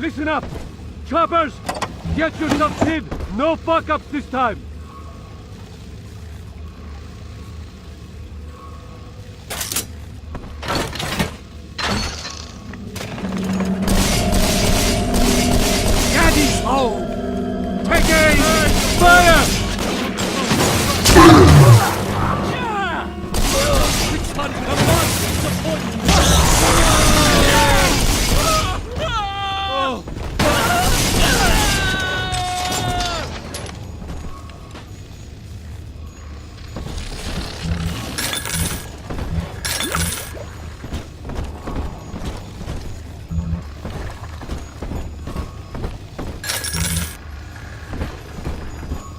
Listen up! Choppers! Get yourselves in! No fuck-ups this time! Daddy's home! Take aim! Fire!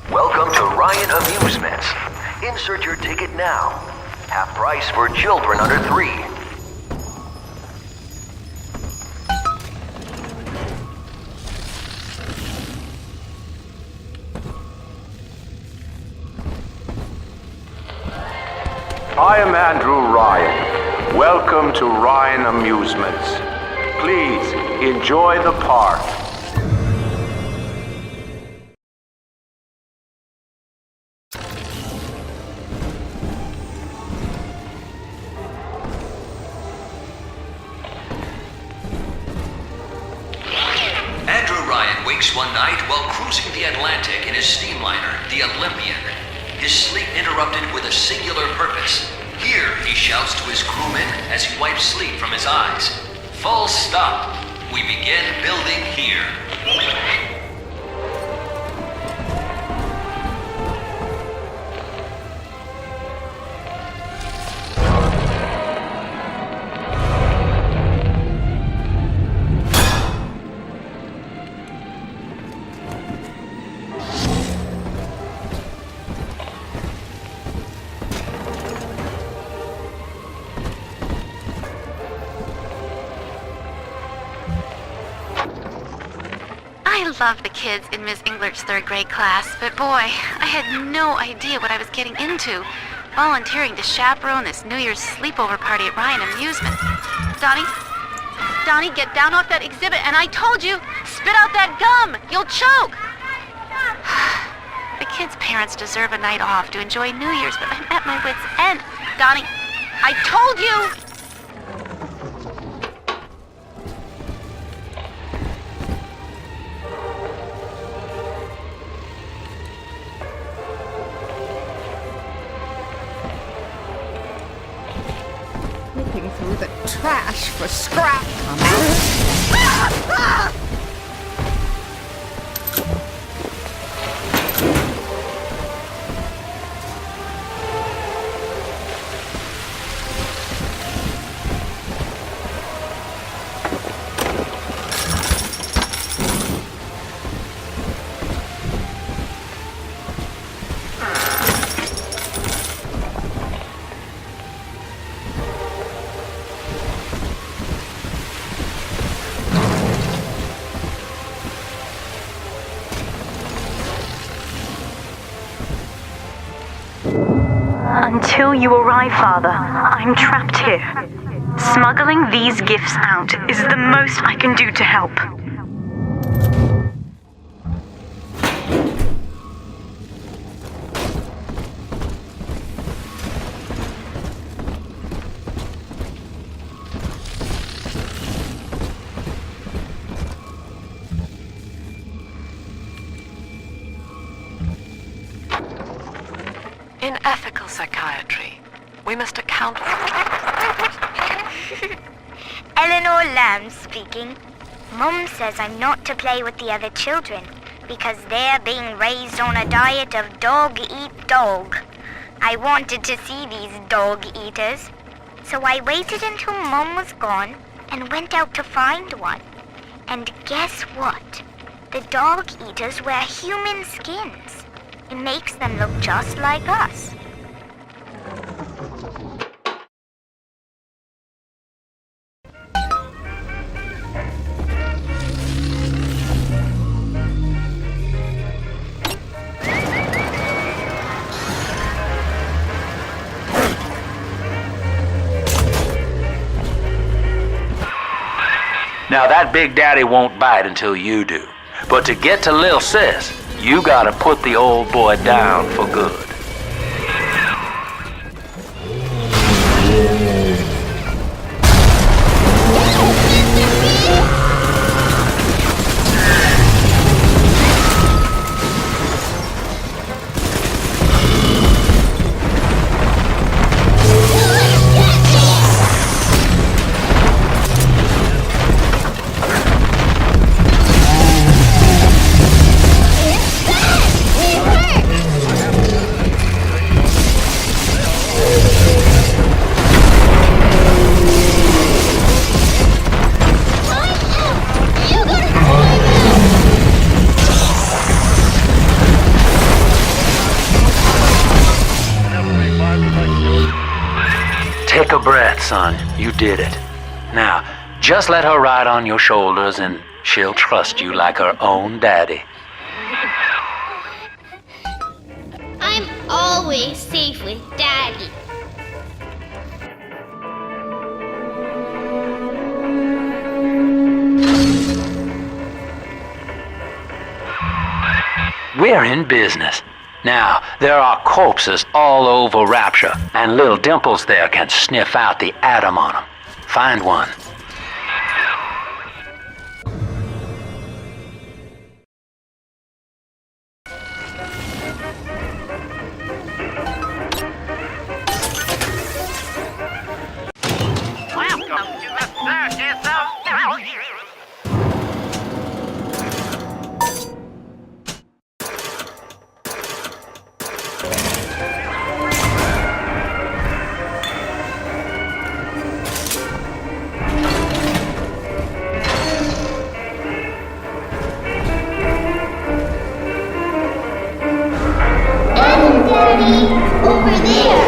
Welcome to Ryan Amusements. Insert your ticket now. Half price for children under 3. I am Andrew Ryan. Welcome to Ryan Amusements. Please enjoy the park. Andrew Ryan wakes one night while cruising the Atlantic in his steamliner, the Olympian. His sleep interrupted with a singular purpose. Here, he shouts to his crewmen as he wipes sleep from his eyes. Full stop. We begin building here. I love the kids in Miss Englert's 3rd grade class, but boy, I had no idea what I was getting into. Volunteering to chaperone this New Year's sleepover party at Ryan Amusements. Donnie, get down off that exhibit, and I told you, spit out that gum! You'll choke! The kids' parents deserve a night off to enjoy New Year's, but I'm at my wit's end. Donnie, I told you! Looking through the trash for scrap. Until you arrive, Father, I'm trapped here. Smuggling these gifts out is the most I can do to help. In ethical psychiatry, we must account for... Eleanor Lamb speaking. Mum says I'm not to play with the other children because they're being raised on a diet of dog eat dog. I wanted to see these dog eaters, so I waited until Mum was gone and went out to find one. And guess what? The dog eaters wear human skins. It makes them look just like us. Now that Big Daddy won't bite until you do. But to get to Lil Sis, you gotta put the old boy down for good. Take a breath, son. You did it. Now, just let her ride on your shoulders and she'll trust you like her own daddy. I'm always safe with Daddy. We're in business. Now, there are corpses all over Rapture, and little Dimples there can sniff out the atom on them. Find one. Over there.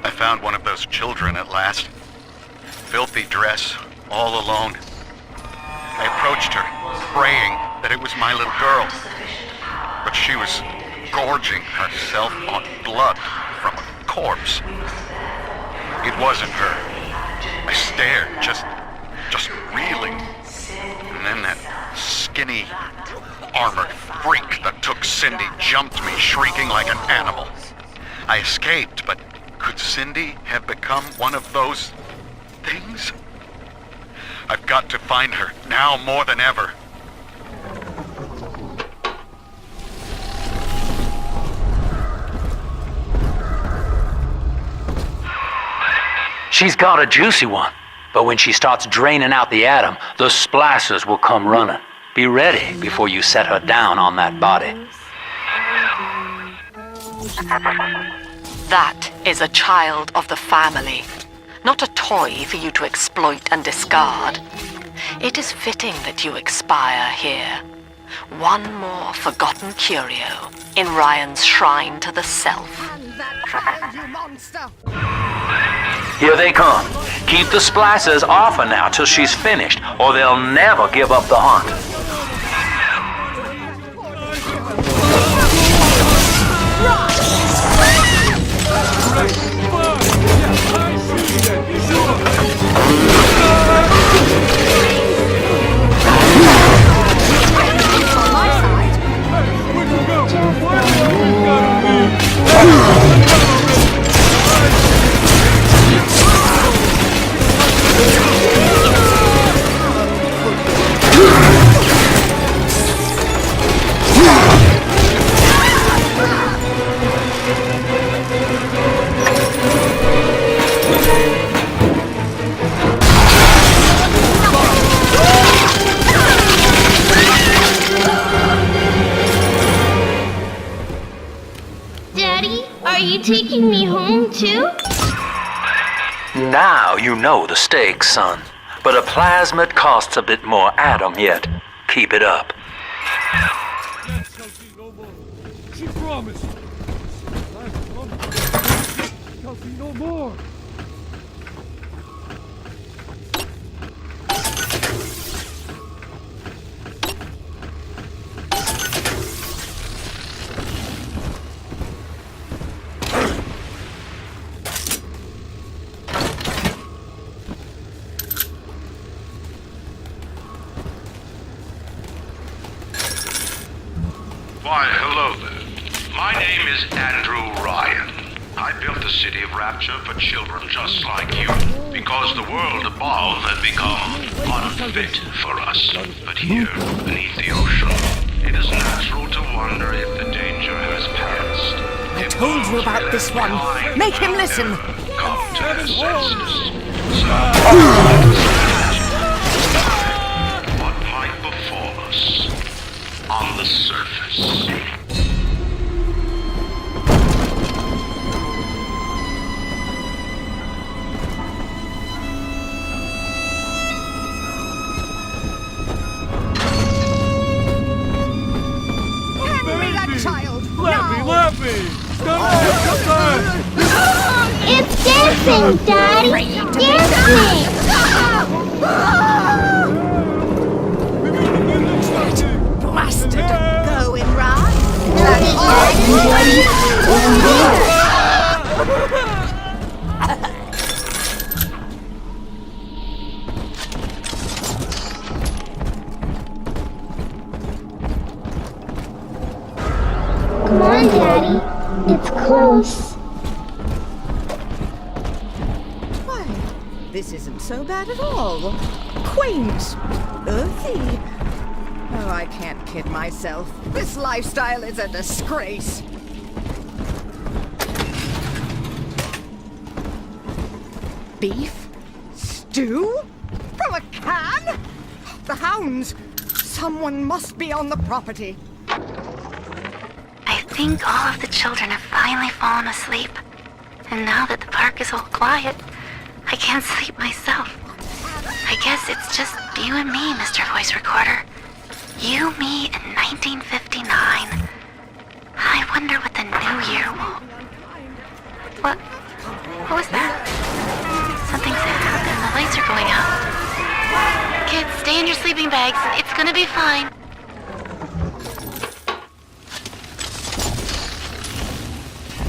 I found one of those children at last. Filthy dress, all alone. I approached her, praying that it was my little girl. But she was gorging herself on blood from a corpse. It wasn't her. I stared, just reeling. And then that skinny, armored freak that took Cindy jumped me, shrieking like an animal. I escaped, but could Cindy have become one of those things? I've got to find her, now more than ever. She's got a juicy one, but when she starts draining out the atom, the splicers will come running. Be ready before you set her down on that body. That is a child of the family, not a toy for you to exploit and discard. It is fitting that you expire here. One more forgotten curio in Ryan's shrine to the self. You monster! Here they come. Keep the splicers off her now till she's finished, or they'll never give up the hunt. Daddy, are you taking me home too? Now you know the stakes, son. But a plasmid costs a bit more atom yet. Keep it up. She promised. Kelsey, no more. Why, hello there. My name is Andrew Ryan. I built the city of Rapture for children just like you, because the world above had become unfit for us. But here, beneath the ocean, it is natural to wonder if the danger has passed. I told you about this one. Make him listen. Come to their senses. What might befall us on the surface? Let me! Come on! It's dancing, Daddy! Dancing! Blasted! Going right? Come on, Daddy. It's close. Why, this isn't so bad at all. Quaint. Earthy. Oh, I can't kid myself. This lifestyle is a disgrace. Beef? Stew? From a can? The hounds! Someone must be on the property. I think all of the children have finally fallen asleep. And now that the park is all quiet, I can't sleep myself. I guess it's just you and me, Mr. Voice Recorder. You, me, and 1959. I wonder what the new year will... What was that? Something's happened. The lights are going out. Kids, stay in your sleeping bags. It's gonna be fine.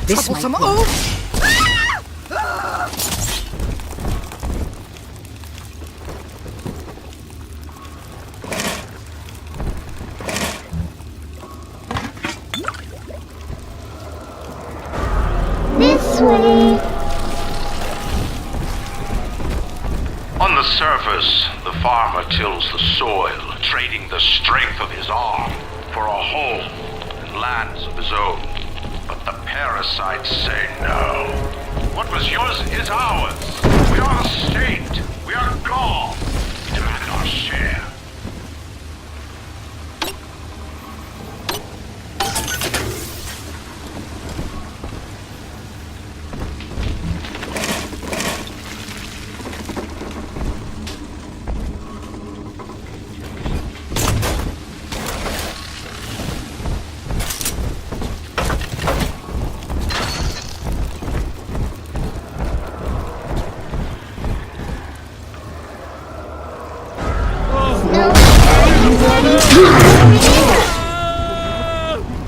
This Troublesome might oaf! This way. On the surface, the farmer tills the soil, trading the strength of his arm for a home and lands of his own. But the parasites say no. What was yours is ours. We are the state. We are God. We demand our share.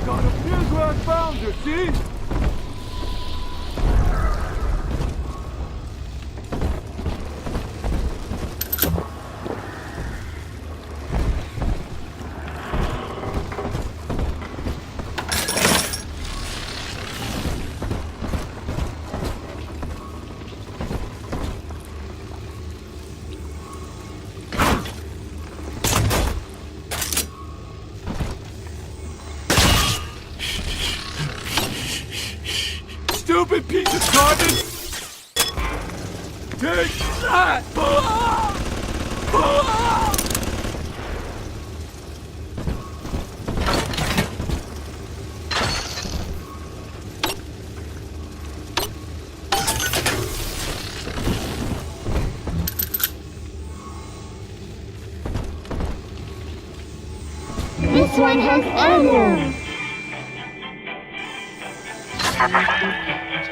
God, here's where I found her, see? Stupid piece of garbage! Take that! This one has arrows.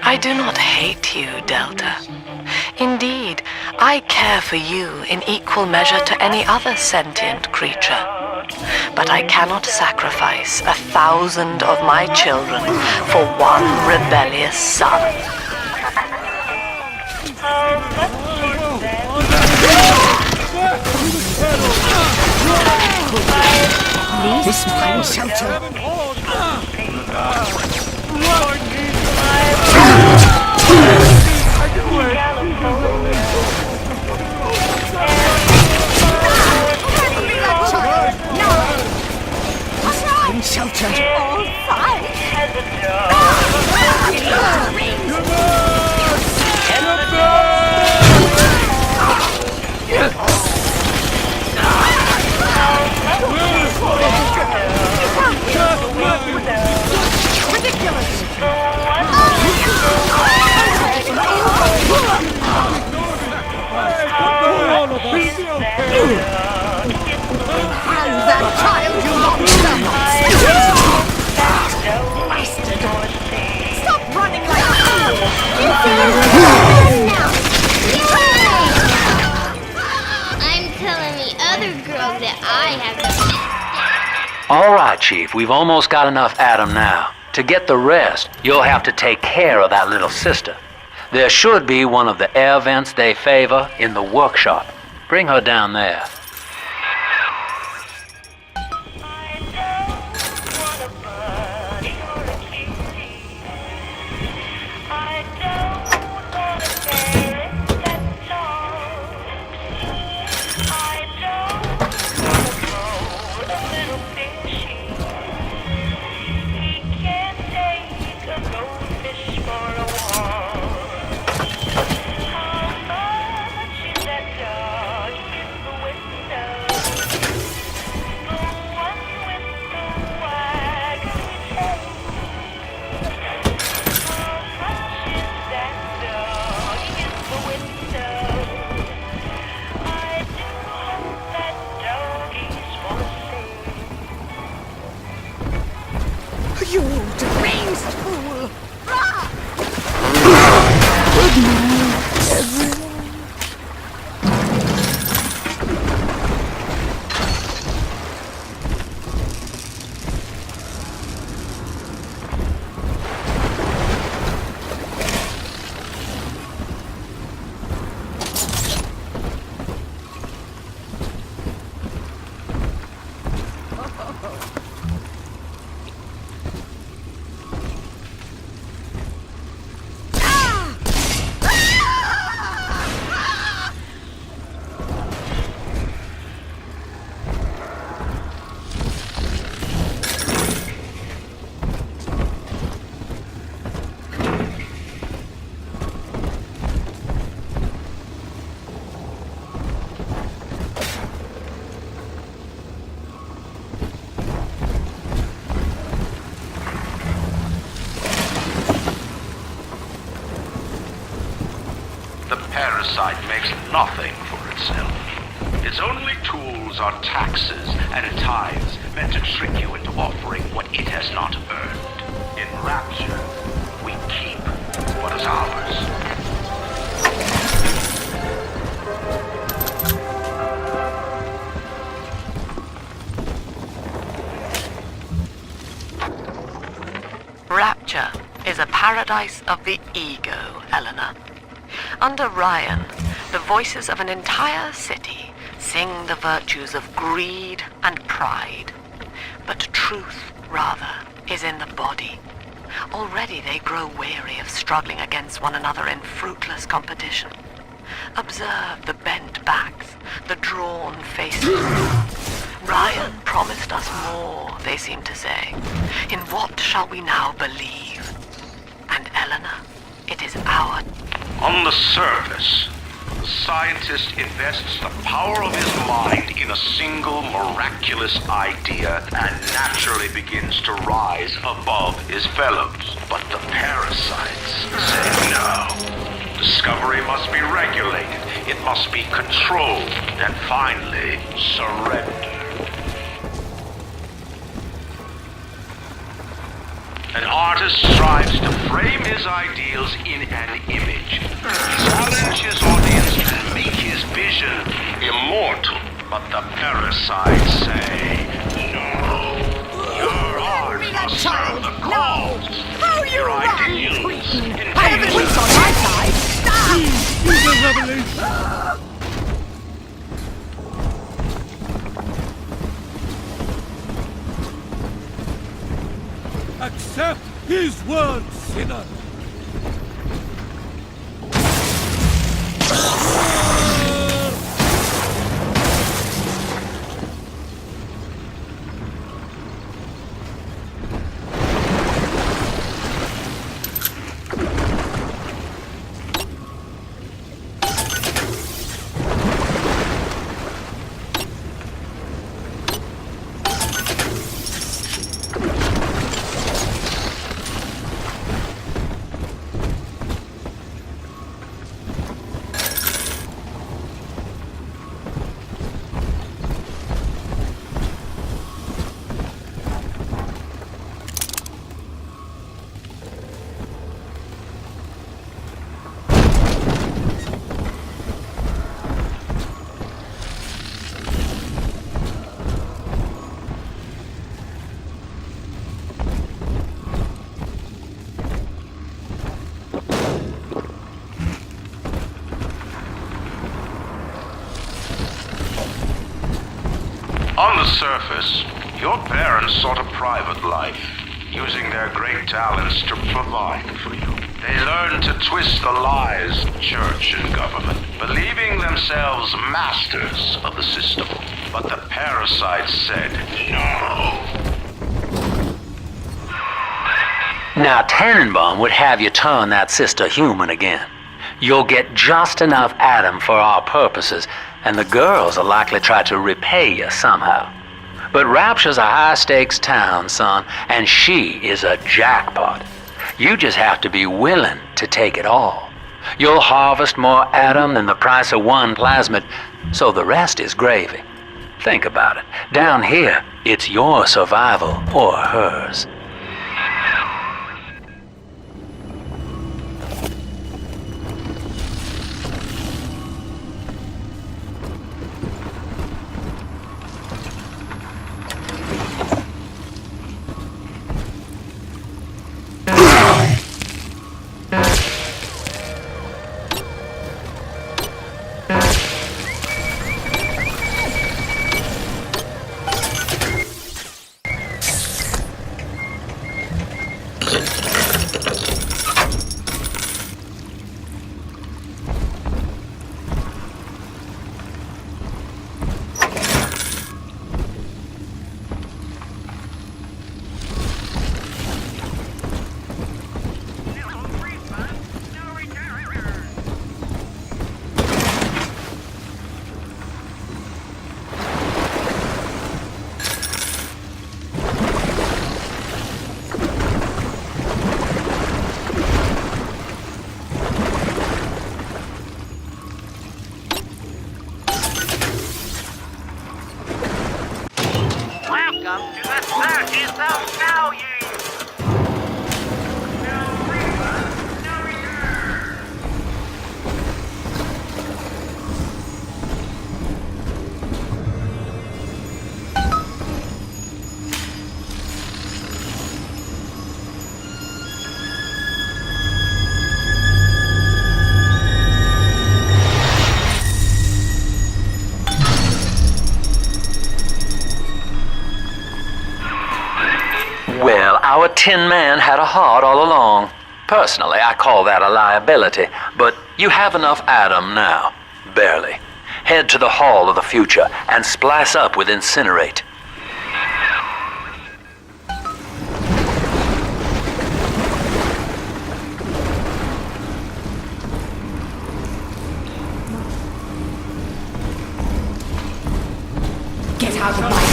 I do not hate you, Delta. Indeed, I care for you in equal measure to any other sentient creature. But I cannot sacrifice 1,000 of my children for one rebellious son. This mine shelter. All right, Chief, we've almost got enough Adam now. To get the rest, you'll have to take care of that little sister. There should be one of the air vents they favor in the workshop. Bring her down there. You deranged fool! Parasite makes nothing for itself. Its only tools are taxes and tithes meant to trick you into offering what it has not earned. In Rapture, we keep what is ours. Rapture is a paradise of the ego, Eleanor. Under Ryan, the voices of an entire city sing the virtues of greed and pride. But truth, rather, is in the body. Already they grow weary of struggling against one another in fruitless competition. Observe the bent backs, the drawn faces. Ryan promised us more, they seem to say. In what shall we now believe? And Eleanor, it is our... On the surface, the scientist invests the power of his mind in a single miraculous idea and naturally begins to rise above his fellows. But the parasites say no. Discovery must be regulated, it must be controlled, and finally, surrendered. An artist strives to frame his ideals in an image, challenge his audience and make his vision immortal. But the parasites say, no, your art must serve the cause. How you Your run, ideals, Queen! I have the police on my side! Accept his word, sinner! On the surface, your parents sought a private life, using their great talents to provide for you. They learned to twist the lies of church and government, believing themselves masters of the system. But the parasites said no. Now, Tannenbaum would have you turn that sister human again. You'll get just enough Adam for our purposes, and the girls will likely try to repay you somehow. But Rapture's a high-stakes town, son, and she is a jackpot. You just have to be willing to take it all. You'll harvest more Adam than the price of one plasmid, so the rest is gravy. Think about it. Down here, it's your survival or hers. Our Tin Man had a heart all along. Personally, I call that a liability, but you have enough Adam now. Barely. Head to the Hall of the Future and splice up with Incinerate. Get out of my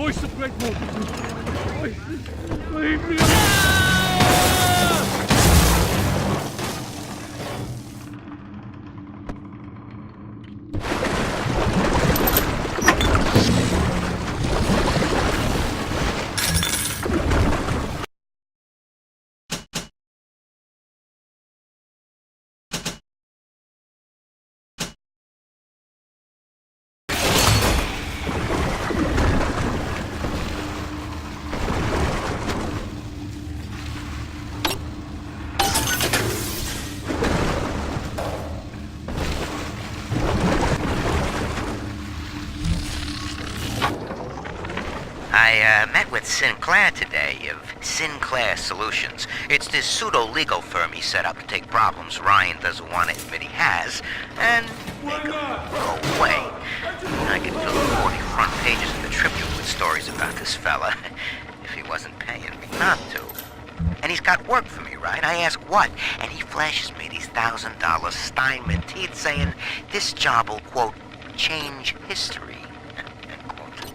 voice of Great Multitude. Leave me I met with Sinclair today of Sinclair Solutions. It's this pseudo-legal firm he set up to take problems Ryan doesn't want to admit he has, and make them go away. I could fill 40 front pages of the Tribune with stories of this fella if he wasn't paying me not to. And he's got work for me, right? I ask what? And he flashes me these $1,000 Steinman teeth saying this job will, quote, change history, end quote.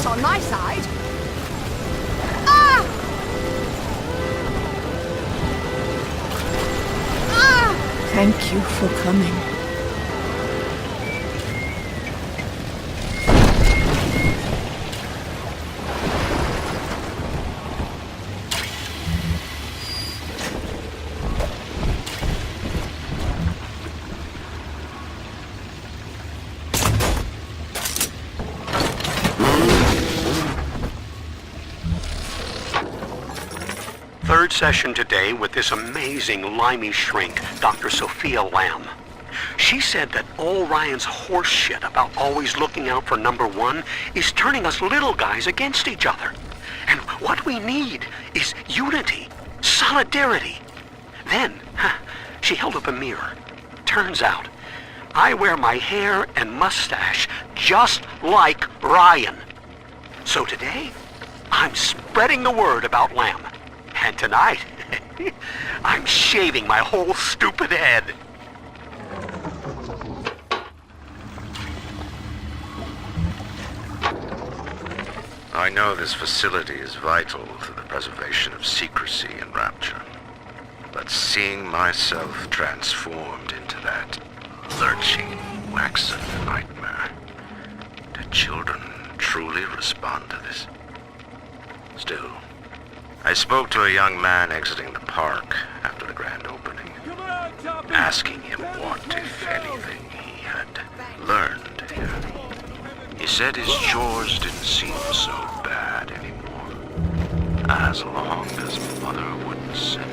On my side. Ah! Ah! Thank you for coming. Third session today with this amazing limey shrink, Dr. Sophia Lamb. She said that all Ryan's horse shit about always looking out for number one is turning us little guys against each other. And what we need is unity, solidarity. Then, she held up a mirror. Turns out, I wear my hair and mustache just like Ryan. So today, I'm spreading the word about Lamb. And tonight, I'm shaving my whole stupid head. I know this facility is vital to the preservation of secrecy in Rapture. But seeing myself transformed into that lurching, waxen nightmare, do children truly respond to this? Still, I spoke to a young man exiting the park after the grand opening, asking him what, if anything, he had learned here. He said his chores didn't seem so bad anymore, as long as Mother wouldn't say.